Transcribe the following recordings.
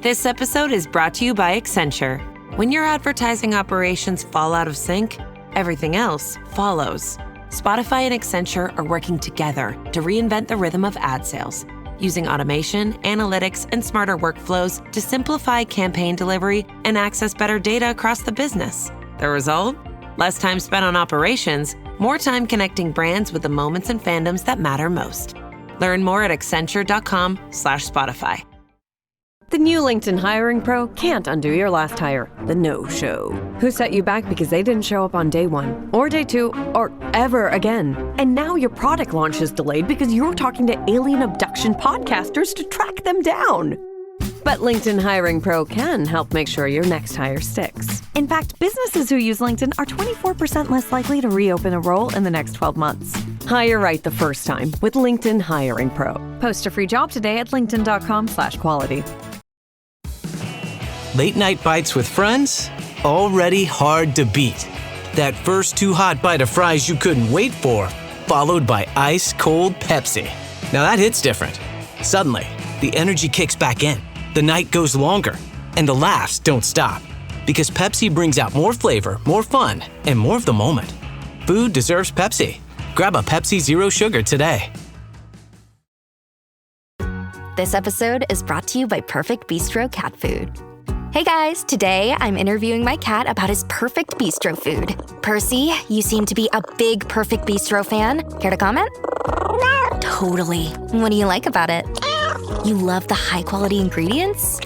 This episode is brought to you by Accenture. When your advertising operations fall out of sync, everything else follows. Spotify and Accenture are working together to reinvent the rhythm of ad sales, using automation, analytics, and smarter workflows to simplify campaign delivery and access better data across the business. The result? Less time spent on operations, more time connecting brands with the moments and fandoms that matter most. Learn more at accenture.com/Spotify. The new LinkedIn Hiring Pro can't undo your last hire, the no-show. Who set you back because they didn't show up on day one, or day two, or ever again. And now your product launch is delayed because you're talking to alien abduction podcasters to track them down. But LinkedIn Hiring Pro can help make sure your next hire sticks. In fact, businesses who use LinkedIn are 24% less likely to reopen a role in the next 12 months. Hire right the first time with LinkedIn Hiring Pro. Post a free job today at linkedin.com/quality. Late night bites with friends? Already hard to beat. That first too hot bite of fries you couldn't wait for, followed by ice cold Pepsi. Now that hits different. Suddenly, the energy kicks back in, the night goes longer, and the laughs don't stop. Because Pepsi brings out more flavor, more fun, and more of the moment. Food deserves Pepsi. Grab a Pepsi Zero Sugar today. This episode is brought to you by Perfect Bistro Cat Food. Hey guys, today I'm interviewing my cat about his perfect bistro food. Percy, you seem to be a big Perfect Bistro fan. Care to comment? Totally. What do you like about it? You love the high quality ingredients?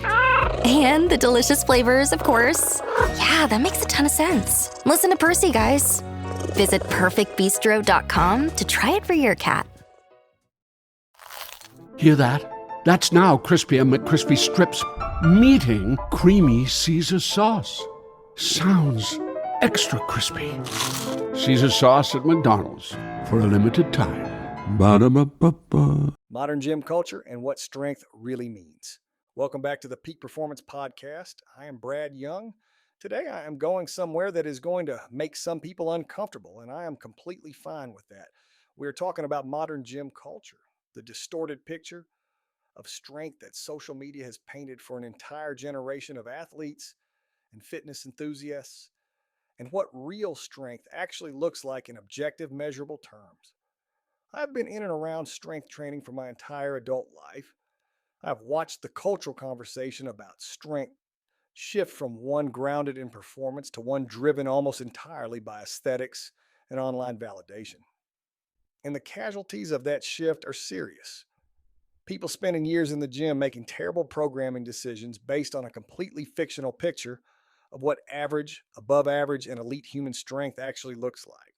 And the delicious flavors, of course. Yeah, that makes a ton of sense. Listen to Percy, guys. Visit perfectbistro.com to try it for your cat. Hear that? That's now Crispy and McCrispy strips meeting creamy Caesar sauce. Sounds extra crispy. Caesar sauce at McDonald's for a limited time. Ba-da-ba-ba-ba. Modern gym culture and what strength really means. Welcome back to the Peak Performance Podcast. I am Brad Young. Today I am going somewhere that is going to make some people uncomfortable, and I am completely fine with that. We're talking about modern gym culture, the distorted picture of strength that social media has painted for an entire generation of athletes and fitness enthusiasts, and what real strength actually looks like in objective, measurable terms. I've been in and around strength training for my entire adult life. I've watched the cultural conversation about strength shift from one grounded in performance to one driven almost entirely by aesthetics and online validation. And the casualties of that shift are serious. People spending years in the gym making terrible programming decisions based on a completely fictional picture of what average, above average, and elite human strength actually looks like.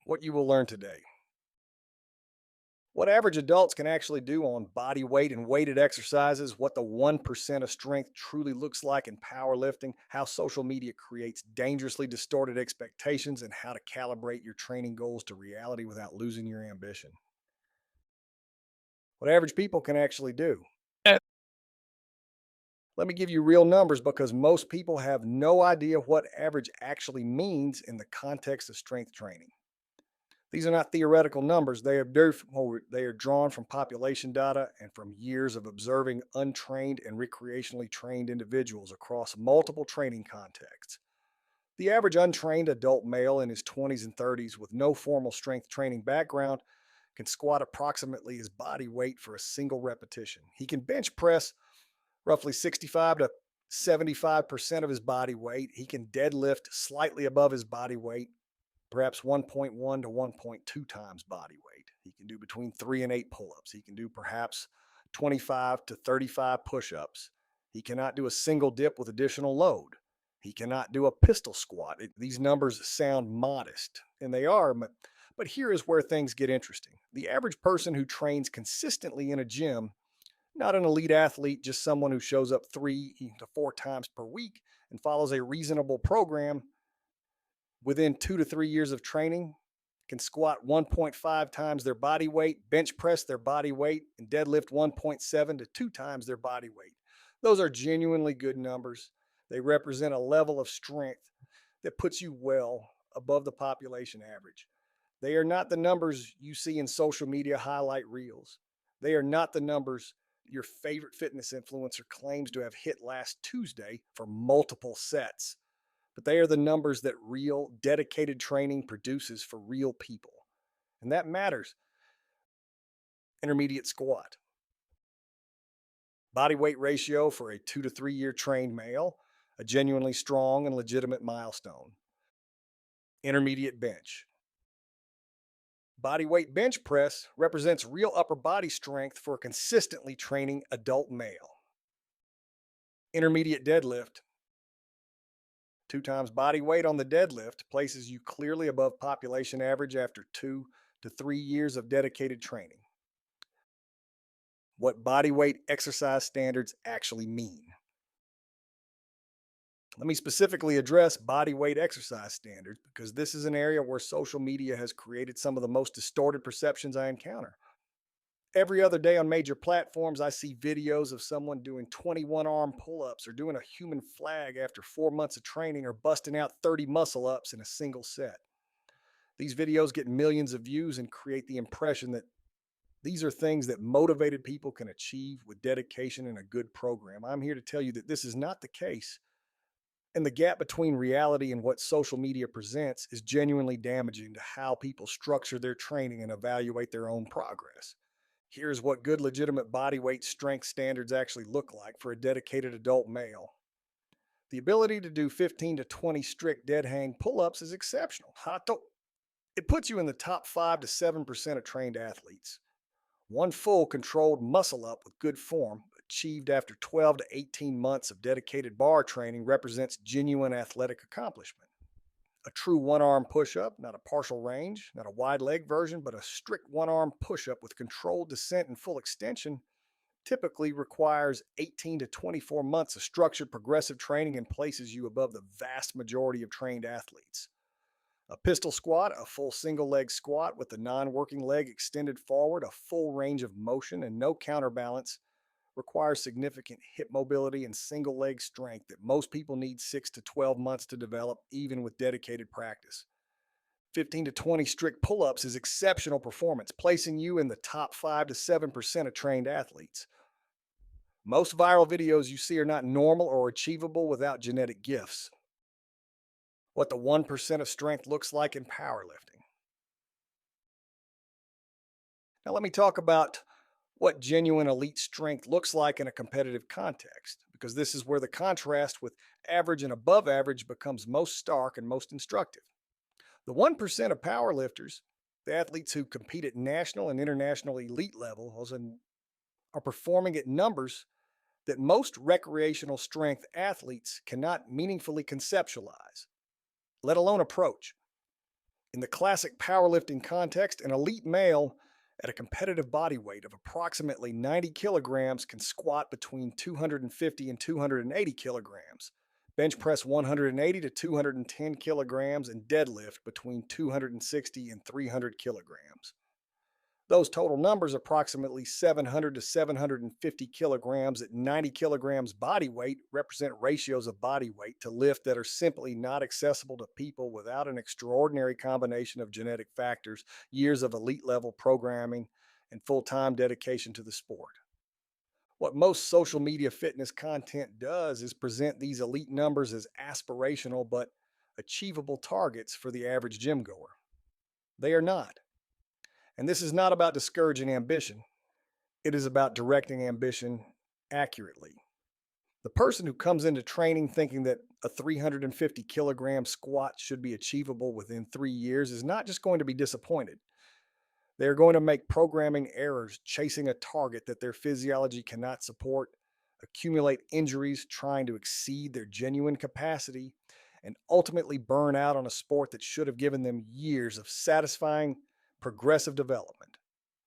What you will learn today. What average adults can actually do on body weight and weighted exercises, what the 1% of strength truly looks like in powerlifting, how social media creates dangerously distorted expectations, and how to calibrate your training goals to reality without losing your ambition. What average people can actually do. Let me give you real numbers because most people have no idea what average actually means in the context of strength training. These are not theoretical numbers. They are drawn from population data and from years of observing untrained and recreationally trained individuals across multiple training contexts. The average untrained adult male in his 20s and 30s with no formal strength training background can squat approximately his body weight for a single repetition. He can bench press roughly 65 to 75% of his body weight. He can deadlift slightly above his body weight, perhaps 1.1 to 1.2 times body weight. He can do between 3 and 8 pull-ups. He can do perhaps 25 to 35 push-ups. He cannot do a single dip with additional load. He cannot do a pistol squat. These numbers sound modest, and they are, but here is where things get interesting. The average person who trains consistently in a gym, not an elite athlete, just someone who shows up 3 to 4 times per week and follows a reasonable program, within 2 to 3 years of training, can squat 1.5 times their body weight, bench press their body weight, and deadlift 1.7 to 2 times their body weight. Those are genuinely good numbers. They represent a level of strength that puts you well above the population average. They are not the numbers you see in social media highlight reels. They are not the numbers your favorite fitness influencer claims to have hit last Tuesday for multiple sets. But they are the numbers that real, dedicated training produces for real people. And that matters. Intermediate squat. Body weight ratio for a 2 to 3 year trained male, a genuinely strong and legitimate milestone. Intermediate bench. Body weight bench press represents real upper body strength for a consistently training adult male. Intermediate deadlift. 2 times body weight on the deadlift places you clearly above population average after 2 to 3 years of dedicated training. What body weight exercise standards actually mean. Let me specifically address body weight exercise standards because this is an area where social media has created some of the most distorted perceptions I encounter. Every other day on major platforms, I see videos of someone doing 21 arm pull-ups or doing a human flag after 4 months of training or busting out 30 muscle-ups in a single set. These videos get millions of views and create the impression that these are things that motivated people can achieve with dedication and a good program. I'm here to tell you that this is not the case. And the gap between reality and what social media presents is genuinely damaging to how people structure their training and evaluate their own progress. Here's what good, legitimate body weight strength standards actually look like for a dedicated adult male. The ability to do 15 to 20 strict dead hang pull-ups is exceptional. It puts you in the top 5 to 7% of trained athletes. One full controlled muscle up with good form, achieved after 12 to 18 months of dedicated bar training, represents genuine athletic accomplishment. A true one-arm push-up, not a partial range, not a wide leg version, but a strict one-arm push-up with controlled descent and full extension, typically requires 18 to 24 months of structured progressive training and places you above the vast majority of trained athletes. A pistol squat, a full single leg squat with the non-working leg extended forward, a full range of motion and no counterbalance, requires significant hip mobility and single leg strength that most people need 6 to 12 months to develop, even with dedicated practice. 15 to 20 strict pull-ups is exceptional performance, placing you in the top 5 to 7% of trained athletes. Most viral videos you see are not normal or achievable without genetic gifts. What the 1% of strength looks like in powerlifting. Now let me talk about what genuine elite strength looks like in a competitive context, because this is where the contrast with average and above average becomes most stark and most instructive. The 1% of powerlifters, the athletes who compete at national and international elite levels, are performing at numbers that most recreational strength athletes cannot meaningfully conceptualize, let alone approach. In the classic powerlifting context, an elite male at a competitive body weight of approximately 90 kilograms can squat between 250 and 280 kilograms, bench press 180 to 210 kilograms, and deadlift between 260 and 300 kilograms. Those total numbers, approximately 700 to 750 kilograms at 90 kilograms body weight, represent ratios of body weight to lift that are simply not accessible to people without an extraordinary combination of genetic factors, years of elite level programming, and full-time dedication to the sport. What most social media fitness content does is present these elite numbers as aspirational but achievable targets for the average gym goer. They are not. And this is not about discouraging ambition. It is about directing ambition accurately. The person who comes into training thinking that a 350 kilogram squat should be achievable within 3 years is not just going to be disappointed. They are going to make programming errors chasing a target that their physiology cannot support, accumulate injuries trying to exceed their genuine capacity, and ultimately burn out on a sport that should have given them years of satisfying progressive development.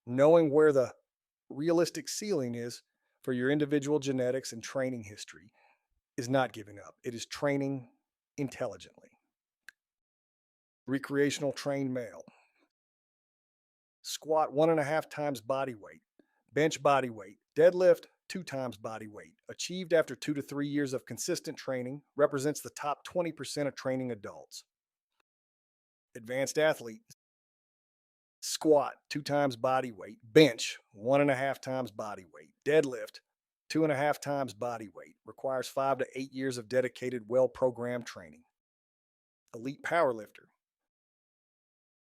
Knowing where the realistic ceiling is for your individual genetics and training history is not giving up. It is training intelligently. Recreational trained male. Squat 1.5 times body weight. Bench body weight. Deadlift 2 times body weight. Achieved after 2 to 3 years of consistent training, represents the top 20% of training adults. Advanced athlete. Squat, 2 times body weight. Bench, 1.5 times body weight. Deadlift, 2.5 times body weight. Requires 5 to 8 years of dedicated, well-programmed training. Elite powerlifter.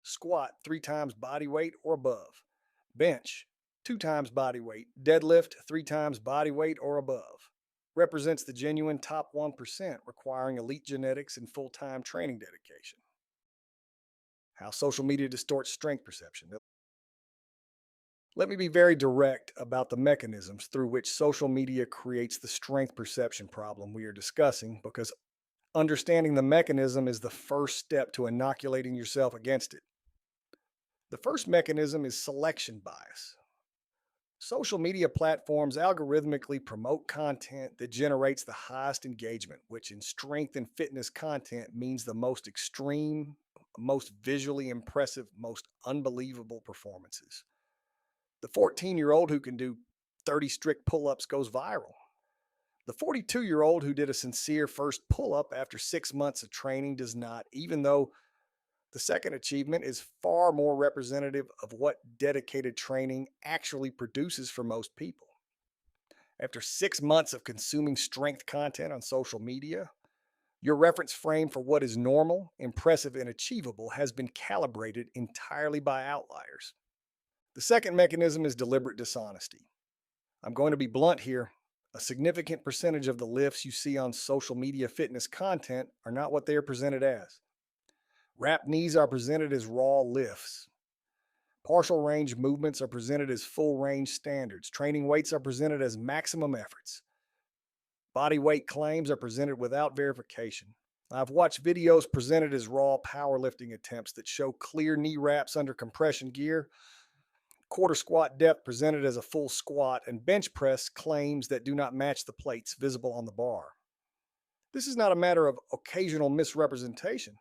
Squat, 3 times body weight or above. Bench, 2 times body weight. Deadlift, 3 times body weight or above. Represents the genuine top 1%, requiring elite genetics and full-time training dedication. How social media distorts strength perception. Let me be very direct about the mechanisms through which social media creates the strength perception problem we are discussing, because understanding the mechanism is the first step to inoculating yourself against it. The first mechanism is selection bias. Social media platforms algorithmically promote content that generates the highest engagement, which in strength and fitness content means the most extreme, most visually impressive, most unbelievable performances. The 14-year-old who can do 30 strict pull-ups goes viral. The 42-year-old who did a sincere first pull-up after 6 months of training does not, even though the second achievement is far more representative of what dedicated training actually produces for most people. After 6 months of consuming strength content on social media, your reference frame for what is normal, impressive, and achievable has been calibrated entirely by outliers. The second mechanism is deliberate dishonesty. I'm going to be blunt here. A significant percentage of the lifts you see on social media fitness content are not what they are presented as. Wrapped knees are presented as raw lifts. Partial range movements are presented as full range standards. Training weights are presented as maximum efforts. Body weight claims are presented without verification. I've watched videos presented as raw powerlifting attempts that show clear knee wraps under compression gear, quarter squat depth presented as a full squat, and bench press claims that do not match the plates visible on the bar. This is not a matter of occasional misrepresentation.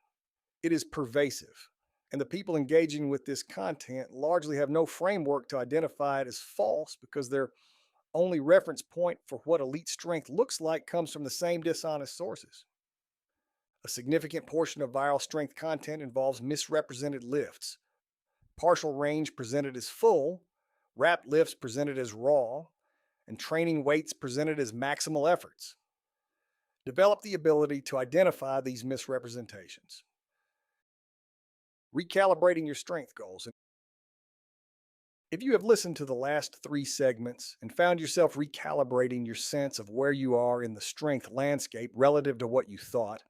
It is pervasive, and the people engaging with this content largely have no framework to identify it as false, because their only reference point for what elite strength looks like comes from the same dishonest sources. A significant portion of viral strength content involves misrepresented lifts. Partial range presented as full, wrapped lifts presented as raw, and training weights presented as maximal efforts. Develop the ability to identify these misrepresentations. Recalibrating your strength goals. If you have listened to the last 3 segments and found yourself recalibrating your sense of where you are in the strength landscape relative to what you thought,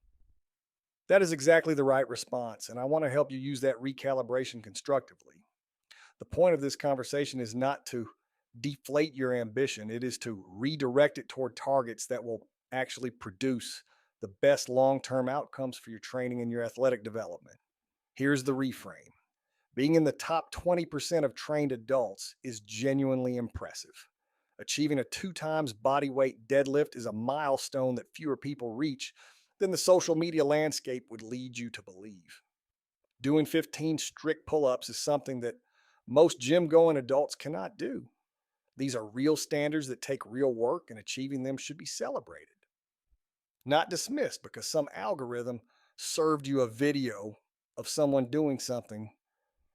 that is exactly the right response, and I want to help you use that recalibration constructively. The point of this conversation is not to deflate your ambition. It is to redirect it toward targets that will actually produce the best long-term outcomes for your training and your athletic development. Here's the reframe. Being in the top 20% of trained adults is genuinely impressive. Achieving a 2 times body weight deadlift is a milestone that fewer people reach than the social media landscape would lead you to believe. Doing 15 strict pull-ups is something that most gym-going adults cannot do. These are real standards that take real work, and achieving them should be celebrated, not dismissed because some algorithm served you a video of someone doing something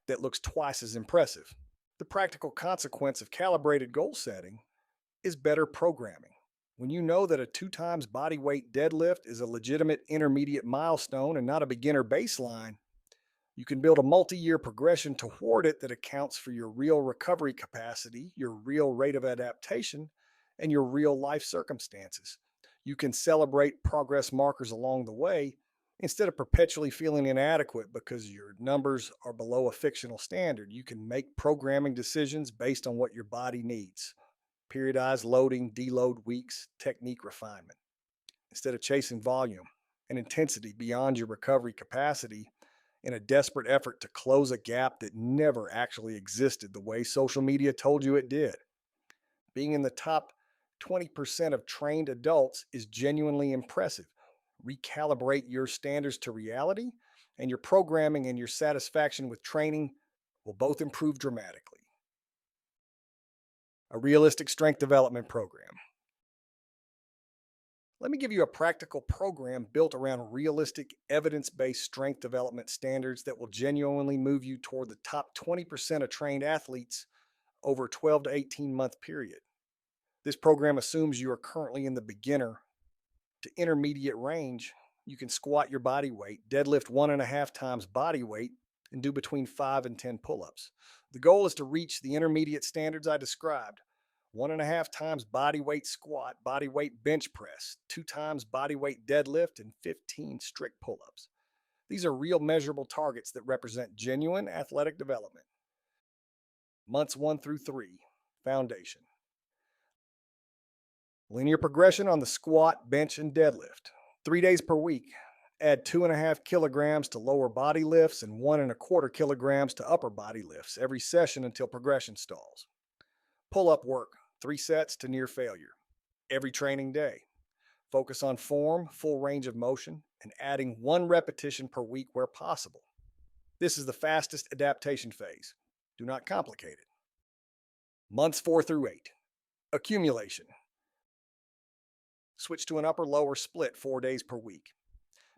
that looks twice as impressive. The practical consequence of calibrated goal setting is better programming. When you know that a 2 times body weight deadlift is a legitimate intermediate milestone and not a beginner baseline, you can build a multi-year progression toward it that accounts for your real recovery capacity, your real rate of adaptation, and your real life circumstances. You can celebrate progress markers along the way instead of perpetually feeling inadequate because your numbers are below a fictional standard. You can make programming decisions based on what your body needs. Periodized loading, deload weeks, technique refinement. Instead of chasing volume and intensity beyond your recovery capacity in a desperate effort to close a gap that never actually existed the way social media told you it did. Being in the top 20% of trained adults is genuinely impressive. Recalibrate your standards to reality, and your programming and your satisfaction with training will both improve dramatically. A realistic strength development program. Let me give you a practical program built around realistic, evidence based strength development standards that will genuinely move you toward the top 20% of trained athletes over a 12 to 18-month period. This program assumes you are currently in the beginner to intermediate range. You can squat your body weight, deadlift 1.5 times body weight, and do between 5 and 10 pull ups. The goal is to reach the intermediate standards I described: 1.5 times body weight squat, body weight bench press, 2 times body weight deadlift, and 15 strict pull ups. These are real measurable targets that represent genuine athletic development. Months 1 through 3, foundation. Linear progression on the squat, bench, and deadlift. 3 days per week. Add 2.5 kilograms to lower body lifts and 1.25 kilograms to upper body lifts every session until progression stalls. Pull-up work, 3 sets to near failure. Every training day. Focus on form, full range of motion, and adding 1 repetition per week where possible. This is the fastest adaptation phase. Do not complicate it. Months 4 through 8. Accumulation. Switch to an upper-lower split 4 days per week.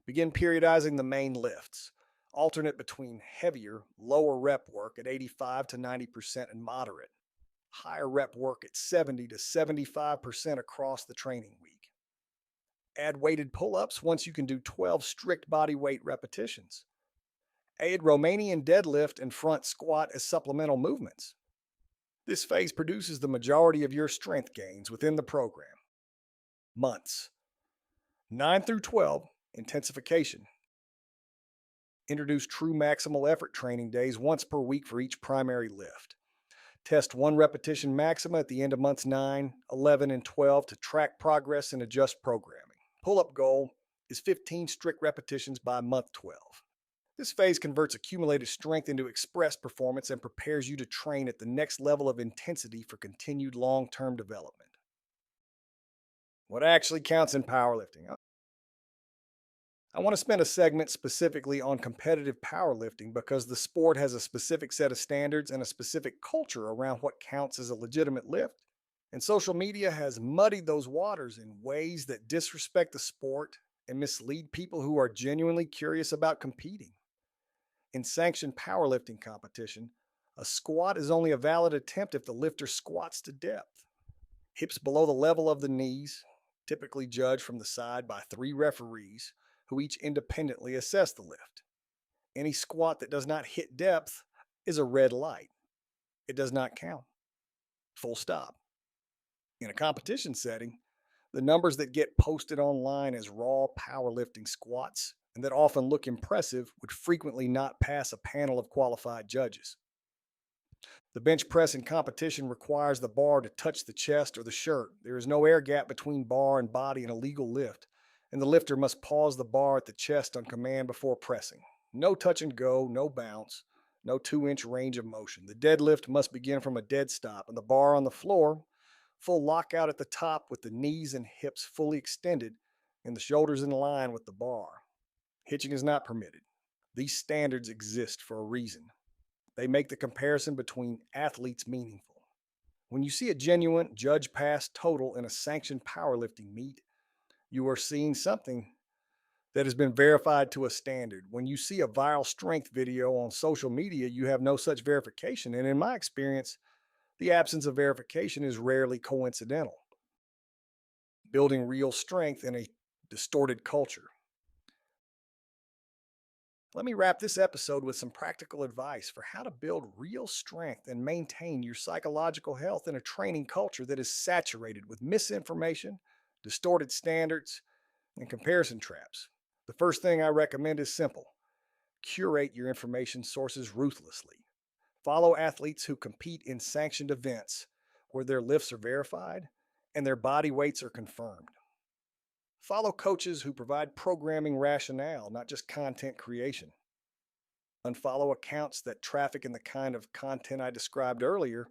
Begin periodizing the main lifts. Alternate between heavier, lower rep work at 85 to 90% and moderate. Higher rep work at 70 to 75% across the training week. Add weighted pull-ups once you can do 12 strict body weight repetitions. Add Romanian deadlift and front squat as supplemental movements. This phase produces the majority of your strength gains within the program. Months 9 through 12, intensification. Introduce true maximal effort training days once per week for each primary lift. Test 1 repetition maxima at the end of months 9, 11, and 12 to track progress and adjust programming. Pull-up goal is 15 strict repetitions by month 12. This phase converts accumulated strength into express performance and prepares you to train at the next level of intensity for continued long-term development. What actually counts in powerlifting? I want to spend a segment specifically on competitive powerlifting because the sport has a specific set of standards and a specific culture around what counts as a legitimate lift, and social media has muddied those waters in ways that disrespect the sport and mislead people who are genuinely curious about competing. In sanctioned powerlifting competition, a squat is only a valid attempt if the lifter squats to depth. Hips below the level of the knees, typically judged from the side by 3 referees who each independently assess the lift. Any squat that does not hit depth is a red light. It does not count. Full stop. In a competition setting, the numbers that get posted online as raw powerlifting squats and that often look impressive would frequently not pass a panel of qualified judges. The bench press in competition requires the bar to touch the chest or the shirt. There is no air gap between bar and body in a legal lift, and the lifter must pause the bar at the chest on command before pressing. No touch and go, no bounce, no 2-inch range of motion. The deadlift must begin from a dead stop, and the bar on the floor, full lockout at the top with the knees and hips fully extended and the shoulders in line with the bar. Hitching is not permitted. These standards exist for a reason. They make the comparison between athletes meaningful. When you see a genuine judge-pass total in a sanctioned powerlifting meet, you are seeing something that has been verified to a standard. When you see a viral strength video on social media, you have no such verification. And in my experience, the absence of verification is rarely coincidental. Building real strength in a distorted culture. Let me wrap this episode with some practical advice for how to build real strength and maintain your psychological health in a training culture that is saturated with misinformation, distorted standards, and comparison traps. The first thing I recommend is simple. Curate your information sources ruthlessly. Follow athletes who compete in sanctioned events where their lifts are verified and their body weights are confirmed. Follow coaches who provide programming rationale, not just content creation. Unfollow accounts that traffic in the kind of content I described earlier: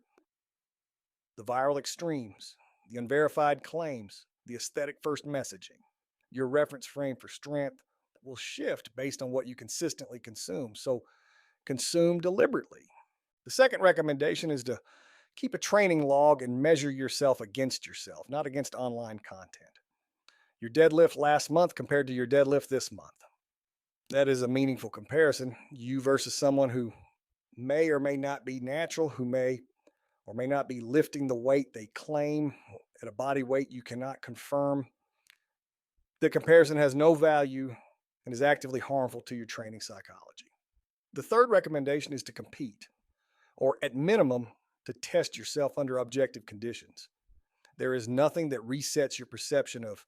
the viral extremes, the unverified claims, the aesthetic first messaging. Your reference frame for strength will shift based on what you consistently consume, so consume deliberately. The second recommendation is to keep a training log and measure yourself against yourself, not against online content. your deadlift last month compared to your deadlift this month. That is a meaningful comparison. You versus someone who may or may not be natural, who may or may not be lifting the weight they claim at a body weight you cannot confirm. The comparison has no value and is actively harmful to your training psychology. The third recommendation is to compete, or at minimum, to test yourself under objective conditions. There is nothing that resets your perception of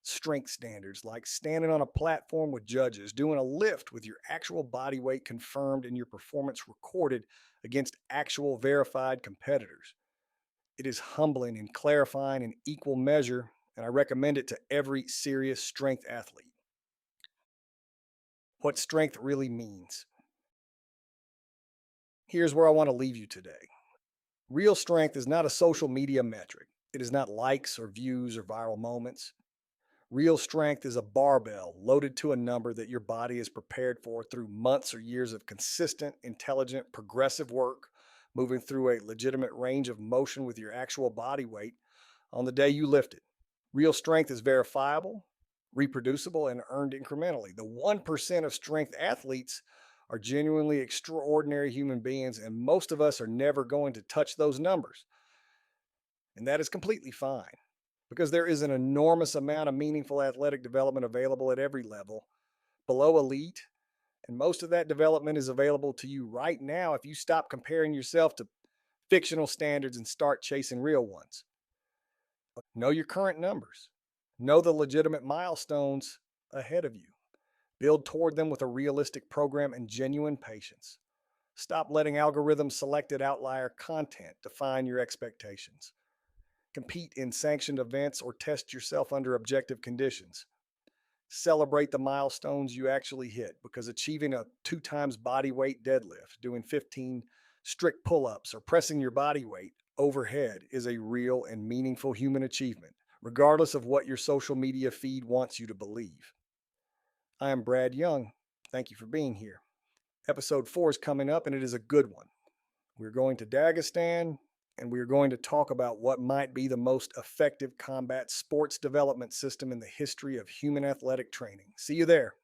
strength standards like standing on a platform with judges, doing a lift with your actual body weight confirmed and your performance recorded against actual verified competitors. It is humbling and clarifying in equal measure, and I recommend it to every serious strength athlete. What strength really means. Here's where I want to leave you today. Real strength is not a social media metric. It is not likes or views or viral moments. Real strength is a barbell loaded to a number that your body is prepared for through months or years of consistent, intelligent, progressive work, moving through a legitimate range of motion with your actual body weight on the day you lift it. Real strength is verifiable, reproducible, and earned incrementally. The 1% of strength athletes are genuinely extraordinary human beings, and most of us are never going to touch those numbers. And that is completely fine, because there is an enormous amount of meaningful athletic development available at every level, below elite, and most of that development is available to you right now if you stop comparing yourself to fictional standards and start chasing real ones. Know your current numbers. Know the legitimate milestones ahead of you. Build toward them with a realistic program and genuine patience. Stop letting algorithm-selected outlier content define your expectations. Compete in sanctioned events or test yourself under objective conditions. Celebrate the milestones you actually hit, because achieving a 2 times body weight deadlift, doing 15 strict pull-ups, or pressing your body weight overhead is a real and meaningful human achievement, regardless of what your social media feed wants you to believe. I am Brad Young. Thank you for being here. Episode 4 is coming up, and it is a good one. We're going to Dagestan, and we're going to talk about what might be the most effective combat sports development system in the history of human athletic training. See you there.